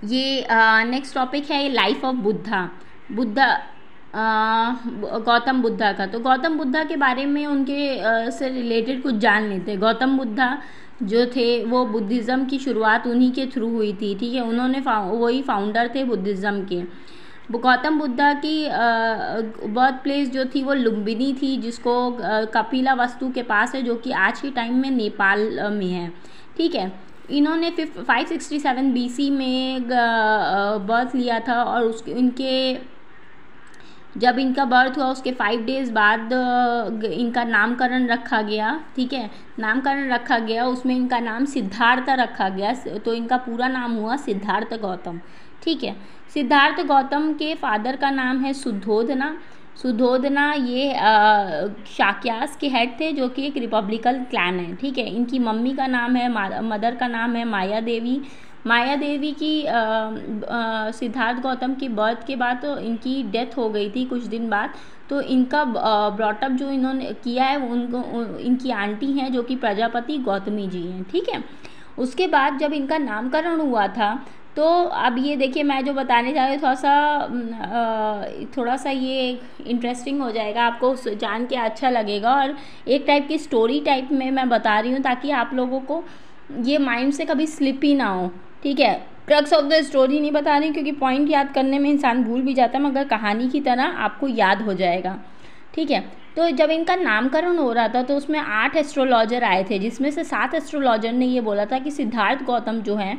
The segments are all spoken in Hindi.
ये नेक्स्ट टॉपिक है लाइफ ऑफ बुद्धा। बुद्धा गौतम बुद्धा का। तो गौतम बुद्धा के बारे में उनके से रिलेटेड कुछ जान लेते हैं। गौतम बुद्धा जो थे वो बुद्धिज़्म की शुरुआत उन्हीं के थ्रू हुई थी, ठीक है। उन्होंने वही फाउंडर थे बुद्धिज़्म के। गौतम बुद्धा की बर्थ प्लेस जो थी वो लुम्बिनी थी, जिसको कपिला वस्तु के पास है, जो कि आज के टाइम में नेपाल में है, ठीक है। इन्होंने 567 BC में बर्थ लिया था और उसके इनके जब इनका बर्थ हुआ उसके 5 डेज़ बाद इनका नामकरण रखा गया, ठीक है। नामकरण रखा गया, उसमें इनका नाम सिद्धार्थ रखा गया, तो इनका पूरा नाम हुआ सिद्धार्थ गौतम, ठीक है। सिद्धार्थ गौतम के फादर का नाम है शुद्धोधना। शुद्धोधना ये शाक्यास के हेड थे, जो कि एक रिपब्लिकन क्लैन है, ठीक है। इनकी मम्मी का नाम है मदर का नाम है माया देवी। माया देवी की सिद्धार्थ गौतम की बर्थ के बाद तो इनकी डेथ हो गई थी कुछ दिन बाद। तो इनका ब्रॉटअप जो इन्होंने किया है उनको इनकी आंटी हैं, जो कि प्रजापति गौतमी जी हैं, ठीक है। उसके बाद जब इनका नामकरण हुआ था, तो अब ये देखिए मैं जो बताने जा रही हूँ थोड़ा सा ये इंटरेस्टिंग हो जाएगा, आपको जान के अच्छा लगेगा, और एक टाइप की स्टोरी टाइप में मैं बता रही हूँ ताकि आप लोगों को ये माइंड से कभी स्लिप ही ना हो, ठीक है। क्रक्स ऑफ द स्टोरी नहीं बता रही क्योंकि पॉइंट याद करने में इंसान भूल भी जाता है, मगर कहानी की तरह आपको याद हो जाएगा, ठीक है। तो जब इनका नामकरण हो रहा था तो उसमें 8 एस्ट्रोलॉजर आए थे, जिसमें से 7 एस्ट्रोलॉजर ने ये बोला था कि सिद्धार्थ गौतम जो हैं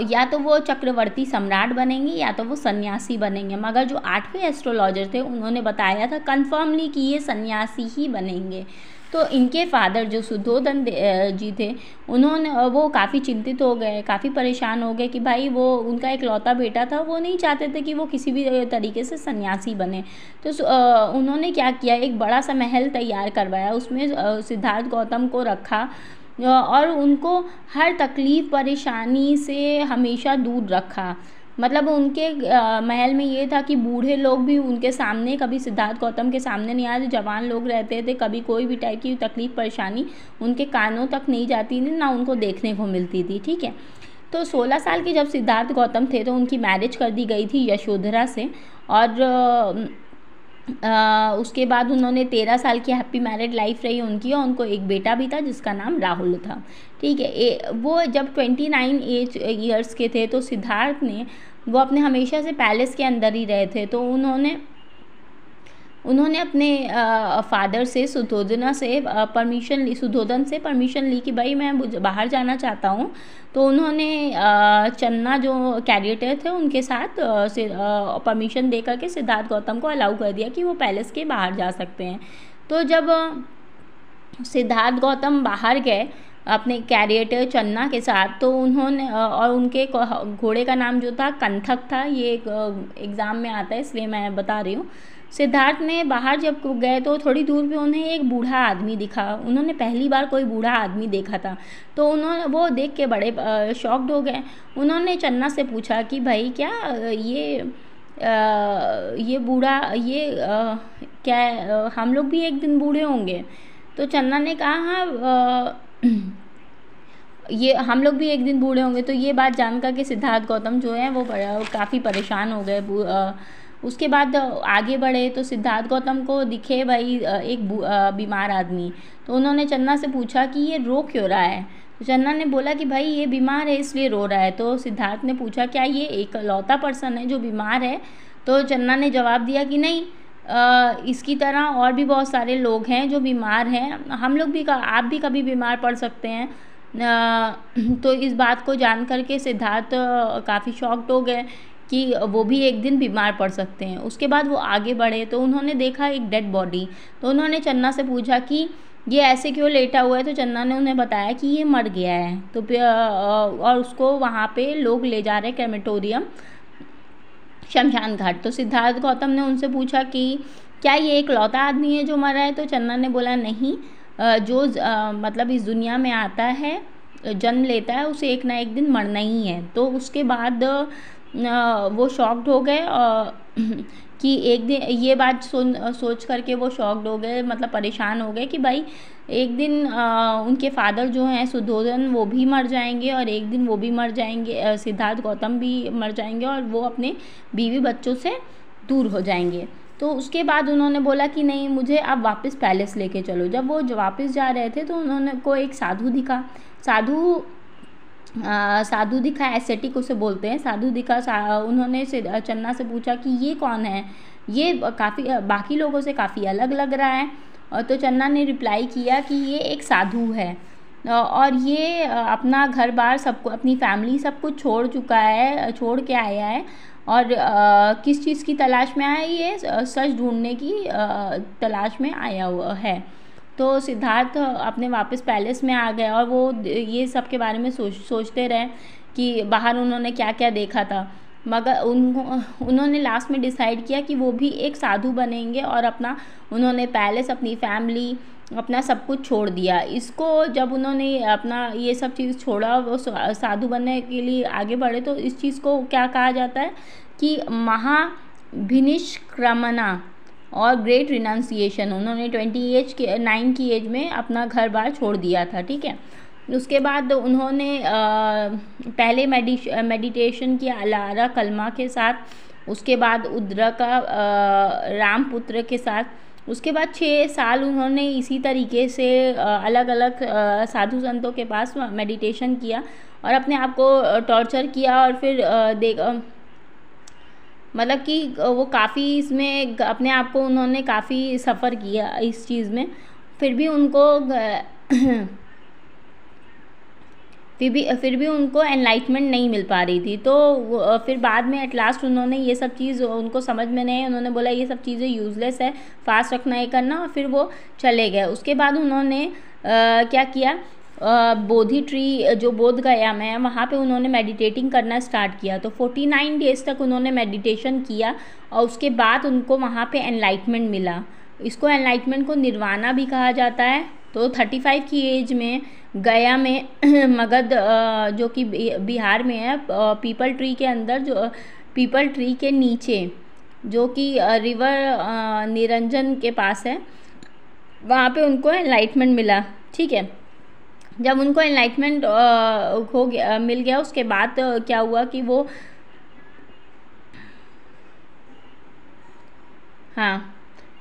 या तो वो चक्रवर्ती सम्राट बनेंगे या तो वो सन्यासी बनेंगे, मगर जो 8वें एस्ट्रोलॉजर थे उन्होंने बताया था कन्फर्मली कि ये सन्यासी ही बनेंगे। तो इनके फादर जो शुद्धोधन जी थे, वो काफ़ी चिंतित हो गए, काफ़ी परेशान हो गए कि भाई वो उनका इकलौता बेटा था, वो नहीं चाहते थे कि वो किसी भी तरीके से सन्यासी बने। तो उन्होंने क्या किया, एक बड़ा सा महल तैयार करवाया, उसमें सिद्धार्थ गौतम को रखा और उनको हर तकलीफ़ परेशानी से हमेशा दूर रखा। मतलब उनके महल में ये था कि बूढ़े लोग भी उनके सामने, कभी सिद्धार्थ गौतम के सामने नहीं आते, जवान लोग रहते थे, कभी कोई भी टाइप की तकलीफ़ परेशानी उनके कानों तक नहीं जाती थी, ना उनको देखने को मिलती थी, ठीक है। तो 16 साल के जब सिद्धार्थ गौतम थे तो उनकी मैरिज कर दी गई थी यशोधरा से, और उसके बाद उन्होंने 13 साल की हैप्पी मैरिड लाइफ रही उनकी, और उनको एक बेटा भी था जिसका नाम राहुल था, ठीक है। वो जब 29 ईयर्स के थे तो सिद्धार्थ ने वो अपने हमेशा से पैलेस के अंदर ही रहे थे, तो उन्होंने अपने फादर से शुद्धोधन से परमिशन ली कि भाई मैं बाहर जाना चाहता हूँ। तो उन्होंने चन्ना जो कैरियर थे उनके साथ परमिशन दे करके सिद्धार्थ गौतम को अलाउ कर दिया कि वो पैलेस के बाहर जा सकते हैं। तो जब सिद्धार्थ गौतम बाहर गए अपने कैरियर चन्ना के साथ, तो उन्होंने और उनके घोड़े का नाम जो था कंथक था, ये एग्ज़ाम में आता है इसलिए मैं बता रही हूँ। सिद्धार्थ ने बाहर जब गए तो थोड़ी दूर पे उन्हें एक बूढ़ा आदमी दिखा, उन्होंने पहली बार कोई बूढ़ा आदमी देखा था, तो वो देख के बड़े शॉक्ड हो गए। उन्होंने चन्ना से पूछा कि भाई क्या ये बूढ़ा क्या हम लोग भी एक दिन बूढ़े होंगे? तो चन्ना ने कहा हाँ ये हम लोग भी एक दिन बूढ़े होंगे। तो ये बात जानकर के सिद्धार्थ गौतम जो है वो काफ़ी परेशान हो गए। उसके बाद आगे बढ़े तो सिद्धार्थ गौतम को दिखे भाई एक बीमार आदमी, तो उन्होंने चन्ना से पूछा कि ये रो क्यों रहा है? तो चन्ना ने बोला कि भाई ये बीमार है इसलिए रो रहा है। तो सिद्धार्थ ने पूछा क्या ये एकलौता पर्सन है जो बीमार है? तो चन्ना ने जवाब दिया कि नहीं, इसकी तरह और भी बहुत सारे लोग हैं जो बीमार हैं, आप भी कभी बीमार पड़ सकते हैं। तो इस बात को जान करके सिद्धार्थ काफ़ी शॉक्ड हो गए कि वो भी एक दिन बीमार पड़ सकते हैं। उसके बाद वो आगे बढ़े तो उन्होंने देखा एक डेड बॉडी, तो उन्होंने चन्ना से पूछा कि ये ऐसे क्यों लेटा हुआ है? तो चन्ना ने उन्हें बताया कि ये मर गया है। तो और उसको वहाँ पे लोग ले जा रहे क्रेमेटोरियम, शमशान घाट। तो सिद्धार्थ गौतम ने उनसे पूछा कि क्या ये एक लौता आदमी है जो मरा है? तो चन्ना ने बोला नहीं, जो मतलब इस दुनिया में आता है, जन्म लेता है, उसे एक ना एक दिन मरना ही है। तो उसके बाद वो शॉक्ड हो गए कि एक दिन ये बात सोच करके वो शॉक्ड हो गए, मतलब परेशान हो गए कि भाई एक दिन उनके फादर जो हैं सुद्धोधन वो भी मर जाएंगे और एक दिन वो भी मर जाएंगे, सिद्धार्थ गौतम भी मर जाएंगे और वो अपने बीवी बच्चों से दूर हो जाएंगे। तो उसके बाद उन्होंने बोला कि नहीं, मुझे आप वापस पैलेस लेके चलो। जब वो वापस जा रहे थे तो उन्होंने को एक साधु दिखा। साधु दिखा, एसेटिक उसे बोलते हैं, साधु दिखा। उन्होंने चन्ना से पूछा कि ये कौन है, ये काफ़ी बाकी लोगों से काफ़ी अलग लग रहा है। और तो चन्ना ने रिप्लाई किया कि ये एक साधु है और ये अपना घर बार सबको, अपनी फैमिली सब कुछ छोड़ चुका है, छोड़ के आया है और किस चीज़ की तलाश में आया, ये सच ढूंढने की तलाश में आया हुआ है। तो सिद्धार्थ अपने वापस पैलेस में आ गया और वो ये सब के बारे में सोचते रहे कि बाहर उन्होंने क्या क्या देखा था, मगर उन्होंने लास्ट में डिसाइड किया कि वो भी एक साधु बनेंगे और अपना उन्होंने पैलेस, अपनी फैमिली, अपना सब कुछ छोड़ दिया। इसको जब उन्होंने अपना ये सब चीज़ छोड़ा, वो साधु बनने के लिए आगे बढ़े, तो इस चीज़ को क्या कहा जाता है कि महाभिनिष्क्रमणा और ग्रेट रिनाउंसिएशन। उन्होंने 29 की एज में अपना घर बार छोड़ दिया था, ठीक है। उसके बाद उन्होंने पहले मेडिटेशन किया अलारा कलमा के साथ, उसके बाद उद्रका रामपुत्र के साथ। उसके बाद 6 साल उन्होंने इसी तरीके से अलग अलग साधु संतों के पास मेडिटेशन किया और अपने आप को टॉर्चर किया और फिर मतलब कि वो काफ़ी इसमें अपने आप को उन्होंने काफ़ी सफ़र किया इस चीज़ में। फिर भी उनको एनलाइटमेंट नहीं मिल पा रही थी। तो फिर बाद में एट लास्ट उन्होंने ये सब चीज़, उनको समझ में नहीं, उन्होंने बोला ये सब चीज़ें यूज़लेस है, फास्ट रखना ये करना, और फिर वो चले गए। उसके बाद उन्होंने क्या किया, बोधि ट्री जो बोध गया में, वहाँ पे उन्होंने मेडिटेटिंग करना स्टार्ट किया। तो 49 डेज़ तक उन्होंने मेडिटेशन किया और उसके बाद उनको वहाँ पे एनलाइटमेंट मिला। इसको एनलाइटमेंट को निर्वाणा भी कहा जाता है। तो 35 की एज में गया में मगध जो कि बिहार में है, पीपल ट्री के अंदर, जो पीपल ट्री के नीचे जो कि रिवर निरंजन के पास है, वहाँ पे उनको एनलाइटमेंट मिला, ठीक है। जब उनको एनलाइटमेंट मिल गया, उसके बाद क्या हुआ कि वो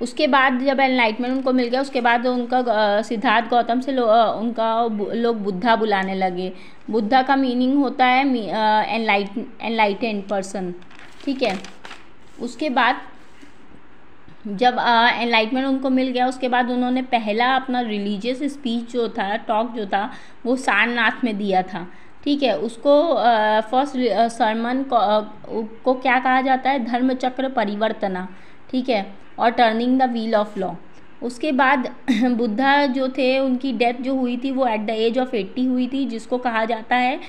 उसके बाद जब एनलाइटमेंट उनको मिल गया, उसके बाद उनका सिद्धार्थ गौतम से लोग बुद्धा बुलाने लगे। बुद्धा का मीनिंग होता है एनलाइटेंड पर्सन, ठीक है। उसके बाद जब एनलाइटमेंट उनको मिल गया, उसके बाद उन्होंने पहला अपना रिलीजियस स्पीच जो था, टॉक जो था, वो सारनाथ में दिया था, ठीक है। उसको फर्स्ट सरमन को क्या कहा जाता है, धर्म चक्र परिवर्तना, ठीक है, और turning the wheel of law. उसके बाद बुद्धा जो थे, उनकी डेथ जो हुई थी वो एट द एज ऑफ 80 हुई थी, जिसको कहा जाता है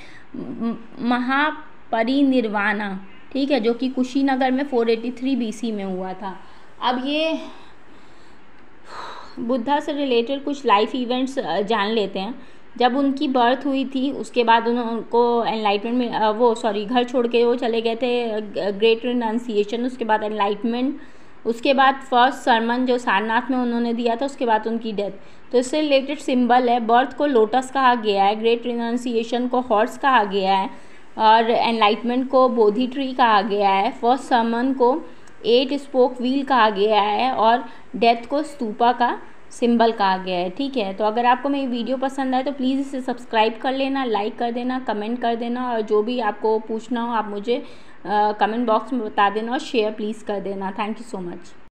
महापरिनिर्वाणा, ठीक है, जो कि कुशीनगर में 483 BC में हुआ था। अब ये बुद्धा से रिलेटेड कुछ लाइफ इवेंट्स जान लेते हैं। जब उनकी बर्थ हुई थी, उसके बाद उनको एनलाइटमेंट में घर छोड़ के वो चले गए थे, ग्रेट रिनाउंसिएशन, उसके बाद एनलाइटमेंट, उसके बाद फर्स्ट सरमन जो सारनाथ में उन्होंने दिया था, उसके बाद उनकी डेथ। तो इससे रिलेटेड सिंबल है, बर्थ को लोटस कहा गया है, ग्रेट रिनाउंसिएशन को हॉर्स कहा गया है और एनलाइटमेंट को बोधि ट्री कहा गया है, फर्स्ट सरमन को 8 स्पोक व्हील कहा गया है और डेथ को स्तूपा का सिंबल कहा गया है, ठीक है। तो अगर आपको मेरी वीडियो पसंद आए तो प्लीज़ इसे सब्सक्राइब कर लेना, लाइक कर देना, कमेंट कर देना, और जो भी आपको पूछना हो आप मुझे कमेंट बॉक्स में बता देना और शेयर प्लीज़ कर देना। Thank you so much.